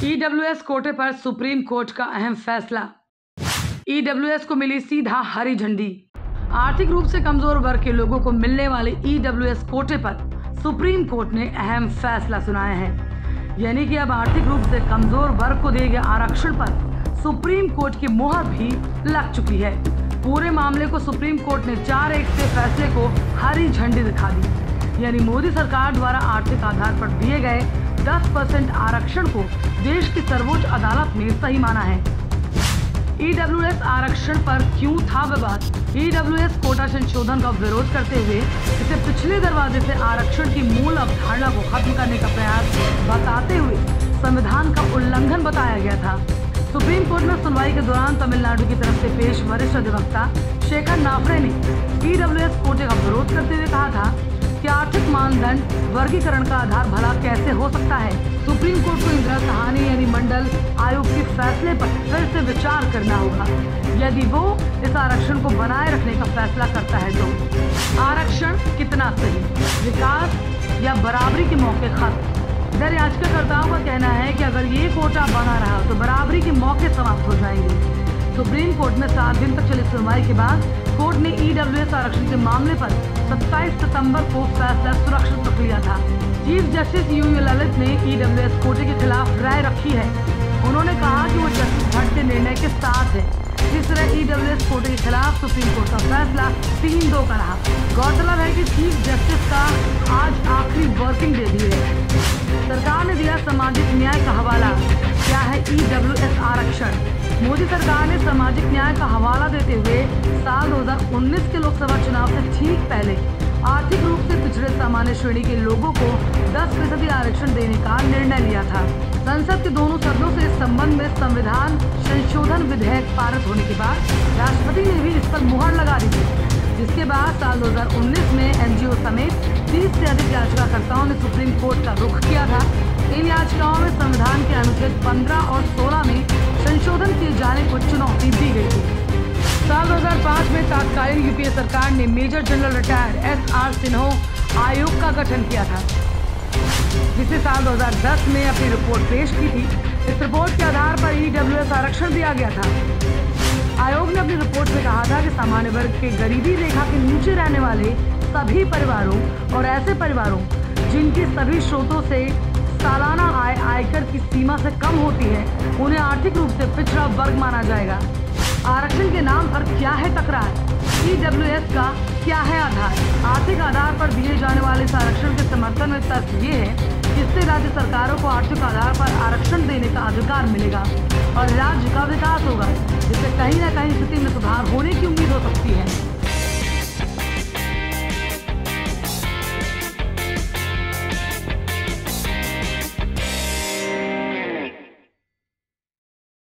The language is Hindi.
ईडब्ल्यूएस कोटे पर सुप्रीम कोर्ट का अहम फैसला। ईडब्ल्यूएस को मिली सीधा हरी झंडी। आर्थिक रूप से कमजोर वर्ग के लोगों को मिलने वाले ईडब्ल्यूएस कोटे पर सुप्रीम कोर्ट ने अहम फैसला सुनाया है। यानी कि अब आर्थिक रूप से कमजोर वर्ग को दिए गए आरक्षण पर सुप्रीम कोर्ट की मुहर भी लग चुकी है। पूरे मामले को सुप्रीम कोर्ट ने 4-1 से फैसले को हरी झंडी दिखा दी। यानी मोदी सरकार द्वारा आर्थिक आधार पर दिए गए 10% आरक्षण को देश की सर्वोच्च अदालत ने सही माना है। ईडब्ल्यूएस आरक्षण पर क्यों था विवाद? ईडब्ल्यूएस कोटा संशोधन का विरोध करते हुए इसे पिछले दरवाजे से आरक्षण की मूल अवधारणा को खत्म करने का प्रयास बताते हुए संविधान का उल्लंघन बताया गया था। सुप्रीम कोर्ट में सुनवाई के दौरान तमिलनाडु की तरफ से पेश वरिष्ठ अधिवक्ता शेखर नाफरे ने ईडब्ल्यूएस कोटे का विरोध करते हुए कहा था कि आर्थिक मानदंड वर्गीकरण का आधार भला कैसे हो सकता है। सुप्रीम कोर्ट को इंदिरा सहानी यानी मंडल आयोग के फैसले पर फिर से विचार करना होगा। यदि वो इस आरक्षण को बनाए रखने का फैसला करता है तो आरक्षण कितना सही, विकास या बराबरी के मौके खत्म। इधर याचिकाकर्ताओं का कहना है कि अगर ये कोटा बना रहा तो बराबरी के मौके समाप्त हो जाएंगे। सुप्रीम कोर्ट में 7 दिन तक चली सुनवाई के बाद कोर्ट ने ईडब्ल्यूएस आरक्षण के मामले पर 27 सितंबर को फैसला सुरक्षित रख लिया था। चीफ जस्टिस यूयू ललित ने ईडब्ल्यूएस कोटे के खिलाफ राय रखी है। उन्होंने कहा कि वो जस्टिस भट्ट के निर्णय के साथ है। इस तरह ईडब्ल्यूएस कोटे के खिलाफ सुप्रीम कोर्ट का फैसला 3-2 का रहा। गौरतलब है कि चीफ जस्टिस का आज आखिरी वर्किंग डे भी है। सरकार ने दिया सामाजिक न्याय का हवाला। क्या है ईडब्ल्यूएस आरक्षण? मोदी सरकार ने सामाजिक न्याय का हवाला देते हुए साल 2019 के लोकसभा चुनाव से ठीक पहले आर्थिक रूप से पिछड़े सामान्य श्रेणी के लोगों को 10% आरक्षण देने का निर्णय लिया था। संसद के दोनों सदनों से इस संबंध में संविधान संशोधन विधेयक पारित होने के बाद राष्ट्रपति ने भी इस पर मुहर लगा दी थी, जिसके बाद साल 2019 में एनजीओ समेत 30 से अधिक याचिकाकर्ताओं ने सुप्रीम कोर्ट का रुख किया था। इन याचिकाओं में संविधान के अनुच्छेद 15 और 16 में संशोधन किए जाने को चुनौती दी गई थी। साल 2005 में तत्कालीन यूपीए सरकार ने major general retired SR Sinha आयोग का गठन किया था, जिसे साल 2010 में अपनी रिपोर्ट पेश की थी। इस रिपोर्ट के आधार पर ईडब्ल्यूएस आरक्षण दिया गया था। आयोग ने अपनी रिपोर्ट में कहा था कि सामान्य वर्ग के गरीबी रेखा के नीचे रहने वाले सभी परिवारों और ऐसे परिवारों जिनकी सभी स्रोतों से सालाना आय आयकर की सीमा से कम होती है, उन्हें आर्थिक रूप से पिछड़ा वर्ग माना जाएगा। आरक्षण के नाम पर क्या है तकरार? ईडब्ल्यूएस का क्या है आधार? आर्थिक आधार पर दिए जाने वाले इस आरक्षण के समर्थन में तर्क ये है कि इससे राज्य सरकारों को आर्थिक आधार पर आरक्षण देने का अधिकार मिलेगा और राज्य का विकास होगा, जिससे कहीं न कहीं स्थिति में सुधार होने की उम्मीद हो सकती है।